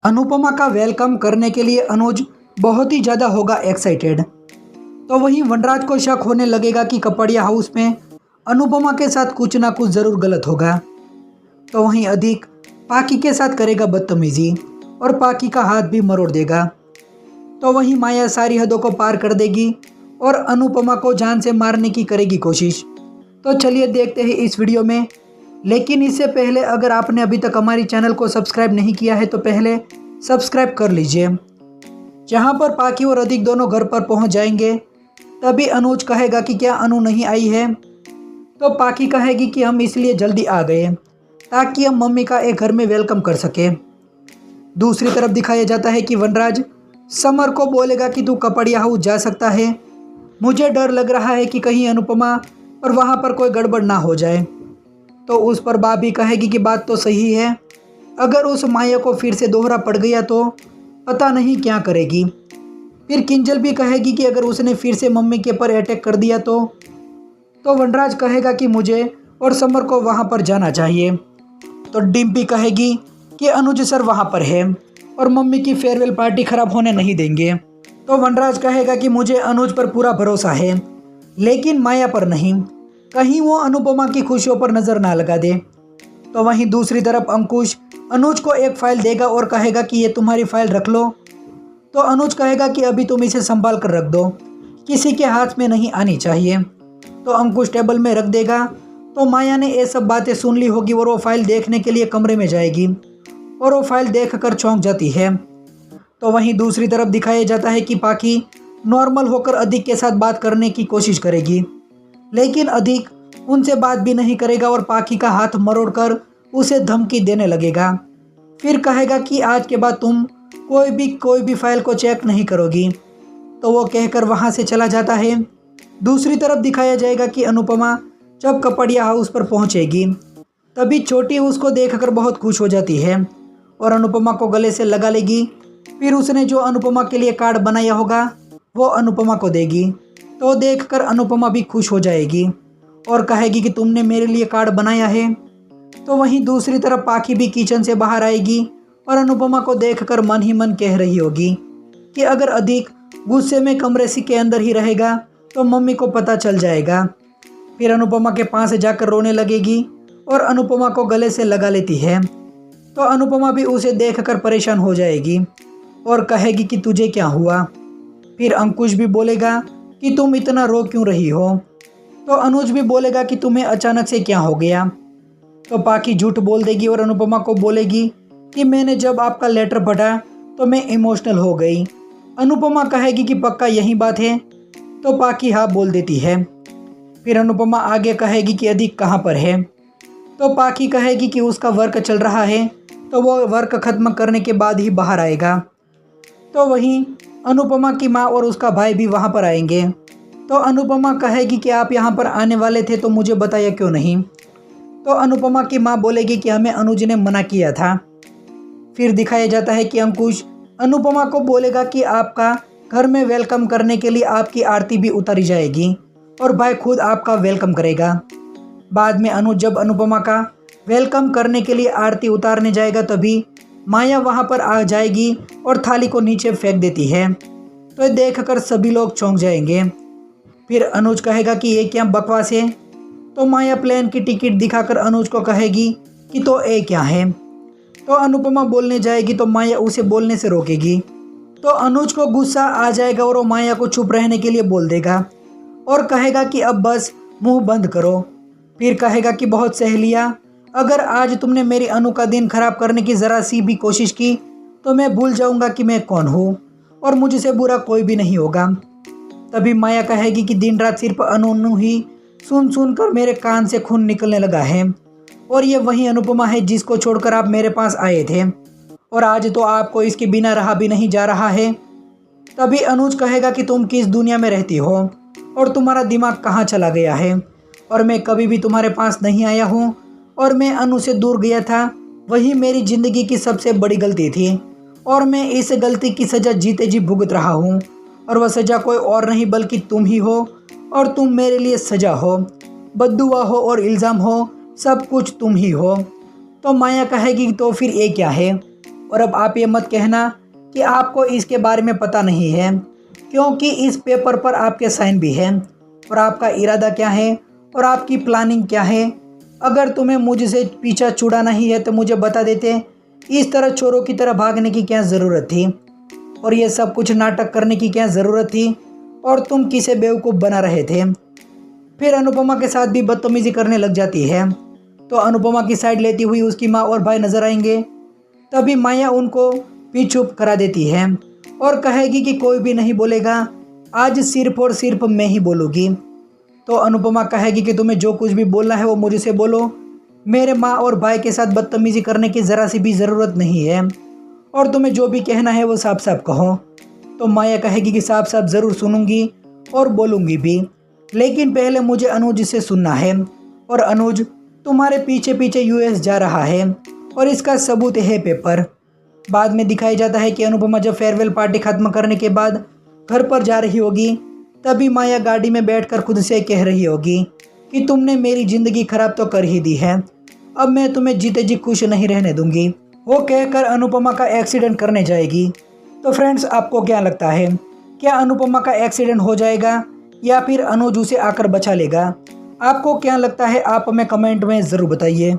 अनुपमा का वेलकम करने के लिए अनुज बहुत ही ज़्यादा होगा एक्साइटेड। तो वहीं वनराज को शक होने लगेगा कि कपड़िया हाउस में अनुपमा के साथ कुछ ना कुछ ज़रूर गलत होगा। तो वहीं अधिक पाकी के साथ करेगा बदतमीजी और पाकी का हाथ भी मरोड़ देगा। तो वहीं माया सारी हदों को पार कर देगी और अनुपमा को जान से मारने की करेगी कोशिश। तो चलिए देखते हैं इस वीडियो में। लेकिन इससे पहले अगर आपने अभी तक हमारी चैनल को सब्सक्राइब नहीं किया है तो पहले सब्सक्राइब कर लीजिए। जहां पर पाकी और अधिक दोनों घर पर पहुंच जाएंगे तभी अनुज कहेगा कि क्या अनु नहीं आई है। तो पाकी कहेगी कि हम इसलिए जल्दी आ गए ताकि हम मम्मी का एक घर में वेलकम कर सके। दूसरी तरफ दिखाया जाता है कि वनराज समर को बोलेगा कि तू कपड़िया हाउस जा सकता है, मुझे डर लग रहा है कि कहीं अनुपमा और वहाँ पर कोई गड़बड़ ना हो जाए। तो उस पर भाभी कहेगी कि बात तो सही है, अगर उस माया को फिर से दोहरा पड़ गया तो पता नहीं क्या करेगी। फिर किंजल भी कहेगी कि अगर उसने फिर से मम्मी के पर अटैक कर दिया तो वनराज कहेगा कि मुझे और समर को वहाँ पर जाना चाहिए। तो डिम्पी कहेगी कि अनुज सर वहाँ पर है और मम्मी की फेयरवेल पार्टी ख़राब होने नहीं देंगे। तो वनराज कहेगा कि मुझे अनुज पर पूरा भरोसा है लेकिन माया पर नहीं, कहीं वो अनुपमा की खुशियों पर नज़र ना लगा दे। तो वहीं दूसरी तरफ अंकुश अनुज को एक फ़ाइल देगा और कहेगा कि ये तुम्हारी फ़ाइल रख लो। तो अनुज कहेगा कि अभी तुम इसे संभाल कर रख दो, किसी के हाथ में नहीं आनी चाहिए। तो अंकुश टेबल में रख देगा। तो माया ने ये सब बातें सुन ली होगी और वो फाइल देखने के लिए कमरे में जाएगी और वो फाइल देखकर चौंक जाती है। तो वहीं दूसरी तरफ दिखाया जाता है कि पाकी नॉर्मल होकर अधिक के साथ बात करने की कोशिश करेगी लेकिन अधिक उनसे बात भी नहीं करेगा और पाकी का हाथ मरोड़कर उसे धमकी देने लगेगा। फिर कहेगा कि आज के बाद तुम कोई भी फाइल को चेक नहीं करोगी। तो वो कहकर वहाँ से चला जाता है। दूसरी तरफ दिखाया जाएगा कि अनुपमा जब कपड़िया हाउस पर पहुँचेगी तभी छोटी उसको देखकर बहुत खुश हो जाती है और अनुपमा को गले से लगा लेगी। फिर उसने जो अनुपमा के लिए कार्ड बनाया होगा वो अनुपमा को देगी। तो देखकर अनुपमा भी खुश हो जाएगी और कहेगी कि तुमने मेरे लिए कार्ड बनाया है। तो वहीं दूसरी तरफ पाकी भी किचन से बाहर आएगी और अनुपमा को देखकर मन ही मन कह रही होगी कि अगर अधिक गुस्से में कमरे के अंदर ही रहेगा तो मम्मी को पता चल जाएगा। फिर अनुपमा के पास जाकर रोने लगेगी और अनुपमा को गले से लगा लेती है। तो अनुपमा भी उसे देखकर परेशान हो जाएगी और कहेगी कि तुझे क्या हुआ। फिर अंकुश भी बोलेगा कि तुम इतना रो क्यों रही हो। तो अनुज भी बोलेगा कि तुम्हें अचानक से क्या हो गया। तो पाकी झूठ बोल देगी और अनुपमा को बोलेगी कि मैंने जब आपका लेटर पढ़ा तो मैं इमोशनल हो गई। अनुपमा कहेगी कि पक्का यही बात है। तो पाकी हाँ बोल देती है। फिर अनुपमा आगे कहेगी कि अधिक कहाँ पर है। तो पाकी कहेगी कि उसका वर्क चल रहा है तो वो वर्क ख़त्म करने के बाद ही बाहर आएगा। तो वहीं अनुपमा की माँ और उसका भाई भी वहाँ पर आएंगे। तो अनुपमा कहेगी कि आप यहाँ पर आने वाले थे तो मुझे बताया क्यों नहीं। तो अनुपमा की माँ बोलेगी कि हमें अनुज ने मना किया था। फिर दिखाया जाता है कि अंकुश अनुपमा को बोलेगा कि आपका घर में वेलकम करने के लिए आपकी आरती भी उतारी जाएगी और भाई खुद आपका वेलकम करेगा। बाद में अनुज जब अनुपमा का वेलकम करने के लिए आरती उतारने जाएगा तभी माया वहाँ पर आ जाएगी और थाली को नीचे फेंक देती है। तो ये देखकर सभी लोग चौंक जाएंगे। फिर अनुज कहेगा कि ये क्या बकवास है। तो माया प्लेन की टिकट दिखाकर अनुज को कहेगी कि तो ये क्या है। तो अनुपमा बोलने जाएगी तो माया उसे बोलने से रोकेगी। तो अनुज को गुस्सा आ जाएगा और वो माया को चुप रहने के लिए बोल देगा और कहेगा कि अब बस मुंह बंद करो। फिर कहेगा कि बहुत सहेलियाँ, अगर आज तुमने मेरी अनु का दिन खराब करने की ज़रा सी भी कोशिश की तो मैं भूल जाऊंगा कि मैं कौन हूँ और मुझसे बुरा कोई भी नहीं होगा। तभी माया कहेगी कि दिन रात सिर्फ अनु ही सुन कर मेरे कान से खून निकलने लगा है और ये वही अनुपमा है जिसको छोड़कर आप मेरे पास आए थे और आज तो आपको इसके बिना रहा भी नहीं जा रहा है। तभी अनुज कहेगा कि तुम किस दुनिया में रहती हो और तुम्हारा दिमाग कहाँ चला गया है और मैं कभी भी तुम्हारे पास नहीं आया हूँ और मैं अनु से दूर गया था, वही मेरी ज़िंदगी की सबसे बड़ी गलती थी और मैं इस गलती की सज़ा जीते जी भुगत रहा हूँ और वह सज़ा कोई और नहीं बल्कि तुम ही हो और तुम मेरे लिए सज़ा हो, बद्दुआ हो और इल्ज़ाम हो, सब कुछ तुम ही हो। तो माया कहेगी तो फिर ये क्या है। और अब आप ये मत कहना कि आपको इसके बारे में पता नहीं है, क्योंकि इस पेपर पर आपके साइन भी हैं। और आपका इरादा क्या है और आपकी प्लानिंग क्या है? अगर तुम्हें मुझसे पीछा छुड़ाना ही है तो मुझे बता देते। इस तरह चोरों की तरह भागने की क्या ज़रूरत थी? और ये सब कुछ नाटक करने की क्या ज़रूरत थी? और तुम किसे बेवकूफ़ बना रहे थे? फिर अनुपमा के साथ भी बदतमीजी करने लग जाती है। तो अनुपमा की साइड लेती हुई उसकी माँ और भाई नजर आएंगे। तभी माया उनको भी चुप करा देती है और कहेगी कि कोई भी नहीं बोलेगा, आज सिर्फ और सिर्फ मैं ही बोलूँगी। तो अनुपमा कहेगी कि तुम्हें जो कुछ भी बोलना है वो मुझसे बोलो, मेरे माँ और भाई के साथ बदतमीजी करने की ज़रा सी भी ज़रूरत नहीं है, और तुम्हें जो भी कहना है वो साफ साफ कहो। तो माया कहेगी कि साफ साफ ज़रूर सुनूंगी और बोलूँगी भी, लेकिन पहले मुझे अनुज से सुनना है। और अनुज तुम्हारे पीछे पीछे यूएस जा रहा है और इसका सबूत है पेपर। बाद में दिखाई जाता है कि अनुपमा जब फेयरवेल पार्टी ख़त्म करने के बाद घर पर जा रही होगी, तभी माया गाड़ी में बैठकर खुद से कह रही होगी कि तुमने मेरी ज़िंदगी ख़राब तो कर ही दी है, अब मैं तुम्हें जीते जी खुश नहीं रहने दूंगी। वो कहकर अनुपमा का एक्सीडेंट करने जाएगी। तो फ्रेंड्स, आपको क्या लगता है, क्या अनुपमा का एक्सीडेंट हो जाएगा या फिर अनुज उसे आकर बचा लेगा? आपको क्या लगता है, आप हमें कमेंट में ज़रूर बताइए।